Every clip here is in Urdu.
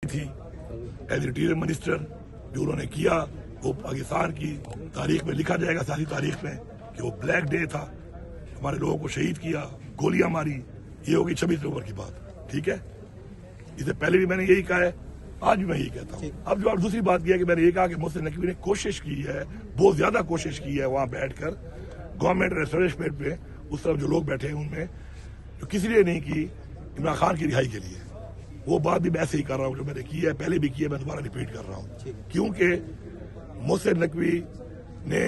تھی ایز انٹیریئر منسٹر، جو انہوں نے کیا وہ پاکستان کی تاریخ میں لکھا جائے گا، ساری تاریخ میں، کہ وہ بلیک ڈے تھا، ہمارے لوگوں کو شہید کیا، گولیاں ماری. یہ ہوگی 26 نومبر کی بات. ٹھیک ہے، اس سے پہلے بھی میں نے یہی کہا ہے، آج بھی میں یہی کہتا ہوں. اب جو دوسری بات یہ ہے کہ میں نے یہ کہا کہ محسن نقوی نے کوشش کی ہے، بہت زیادہ کوشش کی ہے وہاں بیٹھ کر گورنمنٹ ریسٹوریشن پہ، اس طرف جو لوگ بیٹھے ہیں ان میں، جو کسی لیے نہیں کی عمران خان کی رہائی کے لیے. وہ بات بھی میں ایسے ہی کر رہا ہوں جو میں نے کی ہے، پہلے بھی کی ہے، میں دوبارہ ریپیٹ کر رہا ہوں. کیونکہ محسن نقوی نے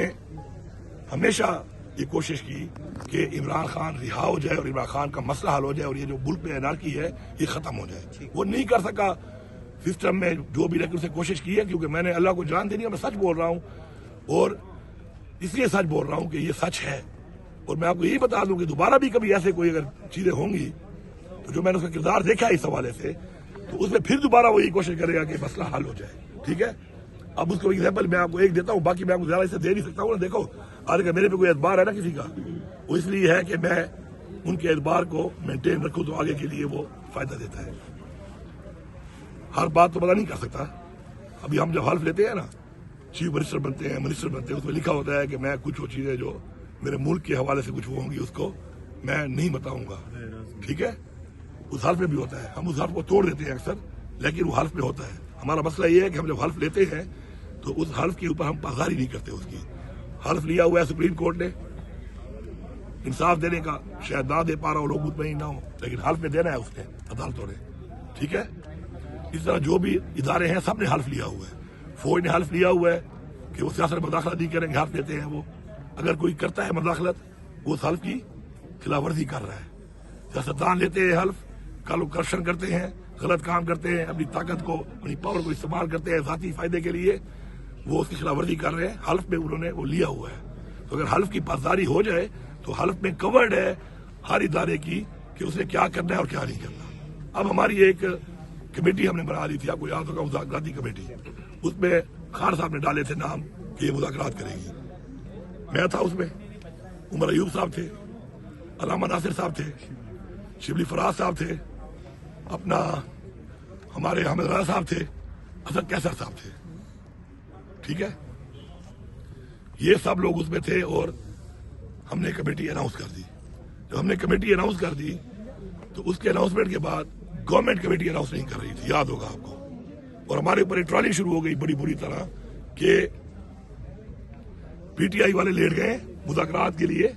ہمیشہ یہ کوشش کی کہ عمران خان رہا ہو جائے اور عمران خان کا مسئلہ حل ہو جائے اور یہ جو ملک میں انارکی ہے یہ ختم ہو جائے. وہ نہیں کر سکا سسٹم میں جو بھی لیکن اسے کوشش کی ہے، کیونکہ میں نے اللہ کو جان دینی ہے، میں سچ بول رہا ہوں اور اس لیے سچ بول رہا ہوں کہ یہ سچ ہے. اور میں آپ کو یہی بتا دوں کہ دوبارہ بھی کبھی ایسے کوئی اگر چیزیں ہوں گی تو جو میں نے اس کا کردار دیکھا ہے اس حوالے سے، تو اس میں پھر دوبارہ وہ یہی کوشش کرے گا کہ مسئلہ حل ہو جائے. ٹھیک ہے، اب اس کو ایگزامپل میں آپ کو ایک دیتا ہوں، باقی میں آپ کو زیادہ اسے دے نہیں سکتا ہوں. دیکھو آج کا میرے پہ کوئی اعتبار ہے نا کسی کا، وہ اس لیے ہے کہ میں ان کے اعتبار کو مینٹین رکھوں تو آگے کے لیے وہ فائدہ دیتا ہے. ہر بات تو پتا نہیں کر سکتا. ابھی ہم جب حلف لیتے ہیں نا، چیف منسٹر بنتے ہیں، منسٹر بنتے ہیں، اس میں لکھا ہوتا ہے کہ میں کچھ وہ چیزیں جو میرے ملک کے حوالے سے کچھ وہ ہوں گی اس کو میں نہیں بتاؤں گا. ٹھیک ہے، اس حلف میں بھی ہوتا ہے. ہم اس حلف کو توڑ دیتے ہیں اکثر، لیکن وہ حلف میں ہوتا ہے. ہمارا مسئلہ یہ ہے کہ ہم جب حلف لیتے ہیں تو اس حلف کے اوپر ہم پاسداری نہیں کرتے. اس کی حلف لیا ہوا ہے سپریم کورٹ نے، انصاف دینے کا، شاید نہ دے پا رہا ہو، لوگ مطمئن نہ ہو، لیکن حلف میں دینا ہے اس نے عدالتوں نے. ٹھیک ہے، اس طرح جو بھی ادارے ہیں سب نے حلف لیا ہوا ہے. فوج نے حلف لیا ہوا ہے کہ وہ سیاست میں مداخلت نہیں کریں گے، حلف دیتے ہیں وہ. اگر کوئی کرتا ہے مداخلت وہ اس حلف کی خلاف ورزی کر رہا ہے. سیاستدان لیتے ہیں حلف، کل کرپشن کرتے ہیں، غلط کام کرتے ہیں، اپنی طاقت کو، اپنی پاور کو استعمال کرتے ہیں ذاتی فائدے کے لیے، وہ اس کی خلاف ورزی کر رہے ہیں. حلف میں انہوں نے وہ لیا ہوا ہے. تو اگر حلف کی پاسداری ہو جائے تو حلف میں کورڈ ہے ہر ادارے کی کہ اسے کیا کرنا ہے اور کیا نہیں کرنا. اب ہماری ایک کمیٹی ہم نے بنا لی تھی، آپ کو یاد ہوگا، مذاکراتی کمیٹی. اس میں خان صاحب نے ڈالے تھے نام کہ یہ مذاکرات کرے گی. میں تھا اس میں، عمر ایوب صاحب تھے، علامہ ناصر صاحب تھے، شبلی فراز صاحب تھے، اپنا ہمارے حامد رضا صاحب تھے، اسد کیسر صاحب تھے. ٹھیک ہے، یہ سب لوگ اس میں تھے اور ہم نے کمیٹی اناؤنس کر دی. جب ہم نے کمیٹی اناؤنس کر دی تو اس کے اناؤنسمنٹ کے بعد گورنمنٹ کمیٹی اناؤنس نہیں کر رہی تھی، یاد ہوگا آپ کو. اور ہمارے اوپر ایک ٹرالی شروع ہو گئی بڑی بری طرح کہ پی ٹی آئی والے لیٹ گئے مذاکرات کے لیے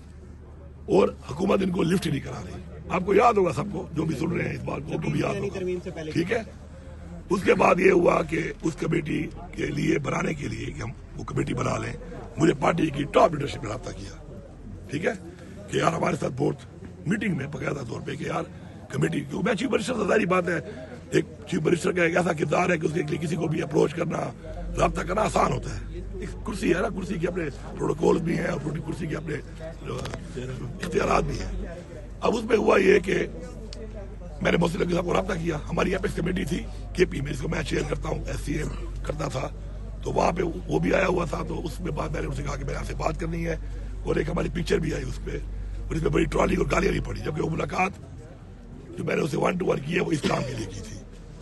اور حکومت ان کو لفٹ ہی نہیں کرا رہی. آپ کو یاد ہوگا، سب کو جو بھی سن رہے ہیں اس بات کو بھی یاد ہوگا. ٹھیک ہے، اس کے بعد یہ ہوا کہ اس کمیٹی کے لیے بنانے کے لیے کہ ہم وہ کمیٹی بنا لیں، مجھے پارٹی کی ٹاپ لیڈرشپ نے رابطہ کیا. ٹھیک ہے، کہ یار ہمارے ساتھ بورڈ میٹنگ میں باقاعدہ طور پہ کہ یار کمیٹی، کیونکہ میں چیف منسٹر سے ظاہری بات ہے، ایک چیف منسٹر کا ایک ایسا کردار ہے کہ اس کے لیے کسی کو بھی اپروچ کرنا، رابطہ کرنا آسان ہوتا ہے. ایک کرسی ہے نا، کرسی کے اپنے پروٹوکول بھی ہیں اور کرسی کے اپنے اختیارات بھی ہیں. اب اس میں ہوا یہ کہ میں نے محسن نقوی صاحب کو رابطہ کیا. ہماری اپیکس کمیٹی تھی کے پی میں، جس کو میں چیئر کرتا ہوں، ایس سی ایم کرتا تھا، تو وہاں پہ وہ بھی آیا ہوا تھا. تو اس میں بعد میں نے ان سے کہا کہ میں نے آپ سے بات کرنی ہے، اور ایک ہماری پکچر بھی آئی اس پہ، اور اس میں بڑی ٹرالی اور گالیاں نہیں پڑی. جبکہ وہ ملاقات جو میں نے اسے 1 to 1 کی ہے وہ اس کام کے لیے کی تھی،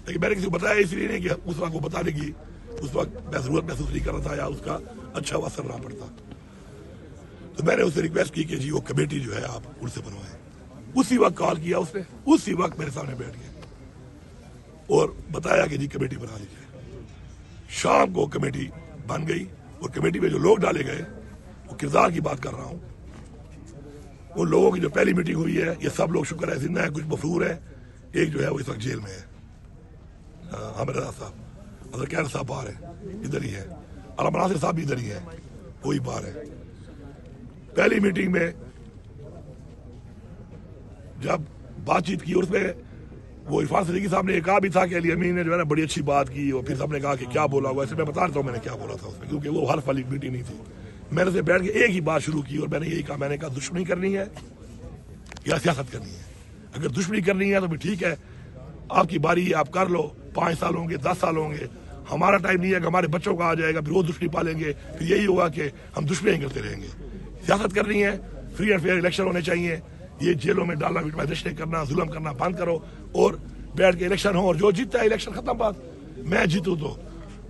لیکن میں نے کسی کو بتایا اس لیے نہیں کہ اس وقت وہ بتانے کی اس وقت میں ضرورت محسوس نہیں کر رہا تھا یا اس کا اچھا اثر نہ پڑتا. تو میں نے اس سے ریکویسٹ کی کہ جی وہ کمیٹی جو ہے آپ ان سے بنوائیں. اسی وقت کال کیا اس نے، اسی وقت میرے سامنے بیٹھ گئے اور بتایا کہ جی کمیٹی بنا لی جائے. شام کو کمیٹی بن گئی اور کمیٹی میں جو لوگ ڈالے گئے، وہ کردار کی بات کر رہا ہوں، ان لوگوں کی جو پہلی میٹنگ ہوئی ہے، یہ سب لوگ شکر ہے زندہ ہیں، کچھ مفرور ہیں. ایک جو ہے وہ اس وقت جیل میں ہے، حامد رضا صاحب، حضرت کیسر صاحب باہر ہیں، ادھر ہی ہے، علامہ ناصر صاحب بھی ادھر ہی ہیں، وہی باہر ہے. پہلی میٹنگ میں جب بات چیت کی، اور اس میں وہ عرفان صدیقی صاحب نے کہا بھی تھا کہ علی امین نے جو ہے نا بڑی اچھی بات کی، اور پھر سب نے کہا کہ کیا بولا ہوا. ایسے میں بتا دیتا ہوں میں نے کیا بولا تھا اس میں، کیونکہ وہ حلف والی میٹنگ نہیں تھی. میں نے اسے بیٹھ کے ایک ہی بات شروع کی اور میں نے یہی کہا، میں نے کہا دشمنی کرنی ہے یا سیاست کرنی ہے. اگر دشمنی کرنی ہے تو بھی ٹھیک ہے، آپ کی باری ہے، آپ کر لو. 5 سال ہوں گے، 10 سال ہوں گے، ہمارا ٹائم نہیں ہے کہ ہمارے بچوں کا آ جائے گا پھر وہ دشمنی پالیں گے، پھر یہی ہوگا کہ ہم دشمنی کرتے رہیں گے. سیاست کرنی ہے، فری اینڈ فیئر الیکشن ہونے چاہیے. یہ جیلوں میں ڈالنا، وٹمائزیشن کرنا، ظلم کرنا بند کرو اور بیٹھ کے الیکشن ہو، اور جو جیتتا ہے الیکشن ختم بات. میں جیتوں تو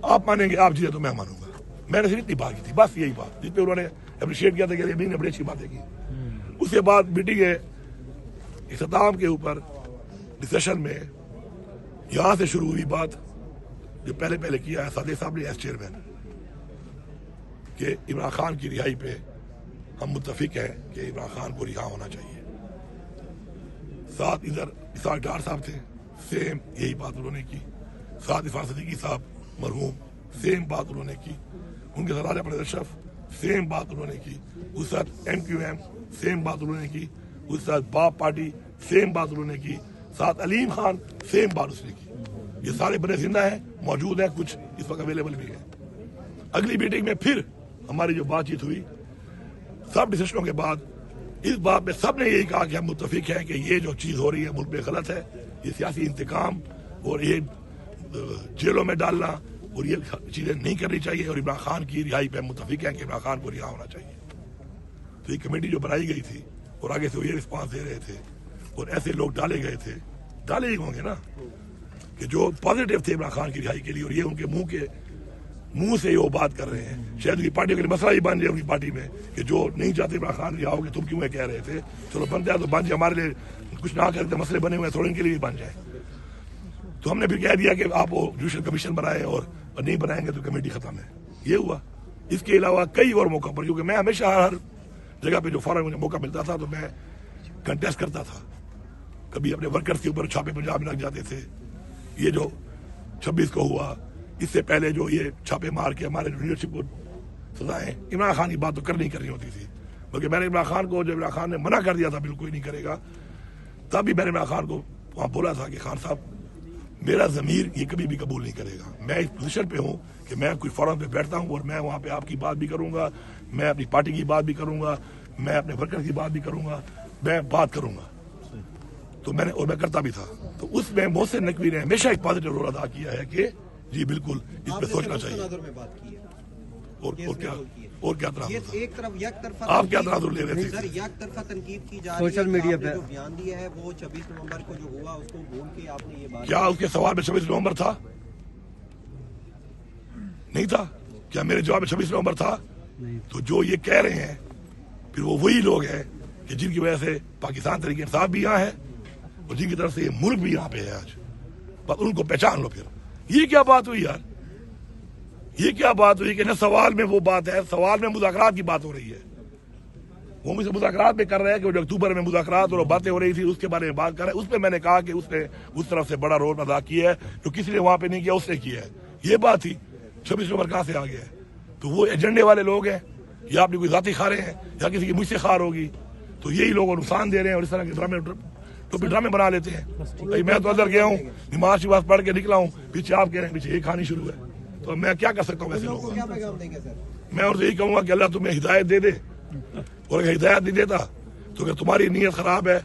آپ مانیں گے, آپ جیتے تو میں مانوں گا. میں نے صرف اتنی بات کی تھی, بس یہی بات, جس پہ انہوں نے اپریشیٹ کیا تھا کہ نے بڑی اچھی باتیں کی. اس کے بعد میٹنگ کے اختتام کے اوپر ڈسکشن میں یہاں سے شروع ہوئی بات جو پہلے کیا ہے صادق صاحب نے ایس چیئرمین, کہ عمران خان کی رہائی پہ ہم متفق ہیں کہ عمران خان کو رہا ہونا چاہیے. ساتھ ادھر اسحاق ڈار صاحب تھے, سیم یہی بات انہوں نے کی. ساتھ عرفان صدیقی صاحب مرحوم, سیم بات انہوں نے کی. ان کے ساتھ راجہ پردیش اشرف, سیم بات انہوں نے کی. اس ساتھ MQM, سیم بات انہوں نے کی. اس ساتھ باپ پارٹی, سیم بات انہوں نے کی. ساتھ علیم خان, سیم بات اس نے کی. یہ سارے بڑے زندہ ہیں, موجود ہیں, کچھ اس وقت اویلیبل بھی ہیں. اگلی میٹنگ میں پھر ہماری جو بات چیت ہوئی, سب ڈسکشنوں کے بعد اس بات میں سب نے یہی کہا کہ ہم متفق ہیں کہ یہ جو چیز ہو رہی ہے ملک میں غلط ہے. یہ سیاسی انتقام اور یہ جیلوں میں ڈالنا اور یہ چیزیں نہیں کرنی چاہیے, اور عمران خان کی رہائی پہ متفق ہیں کہ عمران خان کو رہا ہونا چاہیے. تو یہ کمیٹی جو بنائی گئی تھی اور آگے سے وہ یہ رسپانس دے رہے تھے, اور ایسے لوگ ڈالے گئے تھے, ڈالے ہی ہوں گے نا, کہ جو پازیٹیو تھے عمران خان کی رہائی کے لیے, اور یہ ان کے منہ سے وہ بات کر رہے ہیں. شاید ان کی پارٹی کے لیے مسئلہ ہی بن جائے ان کی پارٹی میں کہ جو نہیں چاہتے عمران خان رہا ہوگے, تم کیوں کہہ رہے تھے, چلو بن جائے تو بن جائے, ہمارے لیے کچھ نہ کرتے مسئلے بنے ہوئے تھوڑے ان کے لیے بھی بن جائے. تو ہم نے پھر کہہ دیا کہ آپ وہ جوڈیشل کمیشن بنائیں, اور نہیں بنائیں گے تو کمیٹی ختم ہے. یہ ہوا. اس کے علاوہ کئی اور موقع پر, کیونکہ میں ہمیشہ ہر جگہ پہ جو فوراً مجھے موقع ملتا تھا تو میں کنٹیسٹ کرتا تھا. کبھی اپنے ورکرز کے اوپر چھاپے پنجاب میں لگ جاتے تھے. یہ جو 26 کو ہوا, اس سے پہلے جو یہ چھاپے مار کے ہمارے لیڈرشپ کو سزائیں, عمران خان کی بات تو کرنی ہوتی تھی. بلکہ میں نے عمران خان کو, جب عمران خان نے منع کر دیا تھا بالکل نہیں کرے گا, تب بھی میں نے عمران خان کو وہاں بولا تھا کہ خان صاحب میرا ضمیر یہ کبھی بھی قبول نہیں کرے گا. میں اس پوزیشن پہ ہوں کہ میں کوئی فورم پہ بیٹھتا ہوں اور میں وہاں پہ آپ کی بات بھی کروں گا, میں اپنی پارٹی کی بات بھی کروں گا, میں اپنے ورکر کی بات بھی کروں گا, میں بات کروں گا. تو میں نے کرتا بھی تھا. تو اس میں محسن نقوی نے ہمیشہ ایک پازیٹیو رول ادا کیا ہے کہ جی بالکل اس پہ سوچنا چاہیے. اور کیا آپ کیا تناظر لے رہے تھے؟ یک طرفہ تنقید کی جا رہی ہے, سوشل میڈیا پہ جو بیان دیا ہے وہ 26 نومبر کو جو ہوا اس کو بھول کے آپ نے یہ بات, کیا اس کے سوال میں 26 نومبر تھا؟ نہیں تھا. کیا میرے جواب میں 26 نومبر تھا؟ تو جو یہ کہہ رہے ہیں پھر وہ وہی لوگ ہیں کہ جن کی وجہ سے پاکستان تحریک انصاف بھی یہاں ہے اور جن کی طرف سے یہ ملک بھی یہاں پہ ہے آج. بس ان کو پہچان لو. پھر یہ کیا بات ہوئی یار, یہ کیا بات ہوئی کہ نہ سوال میں وہ بات ہے, سوال میں مذاکرات کی بات ہو رہی ہے. وہ مجھ سے مذاکرات میں کر رہے ہیں کہ جو اکتوبر میں مذاکرات اور باتیں ہو رہی تھی اس کے بارے میں بات کر رہے ہیں. اس پہ میں نے کہا کہ اس نے اس طرف سے بڑا رول ادا کیا ہے, جو کسی نے وہاں پہ نہیں کیا اس نے کیا ہے. یہ بات تھی. 26 نومبر کہاں سے آ گیا ہے؟ تو وہ ایجنڈے والے لوگ ہیں, یا اپنی کوئی ذاتی خارے ہیں, یا کسی کی مجھ سے خار ہوگی, تو یہی لوگ نقصان دے رہے ہیں اور اس طرح کے ڈرامے بنا لیتے ہیں. میں تو اندر گیا ہوں, نماز شماز پڑھ کے نکلا ہوں, پیچھے آپ کہہ رہے ہیں پیچھے یہ کھانی شروع ہے. تو میں کیا کر سکتا ہوں ایسے لوگوں کو؟ میں اور یہی کہوں گا کہ اللہ تمہیں ہدایت دے دے, اور اگر ہدایت نہیں دیتا تو اگر تمہاری نیت خراب ہے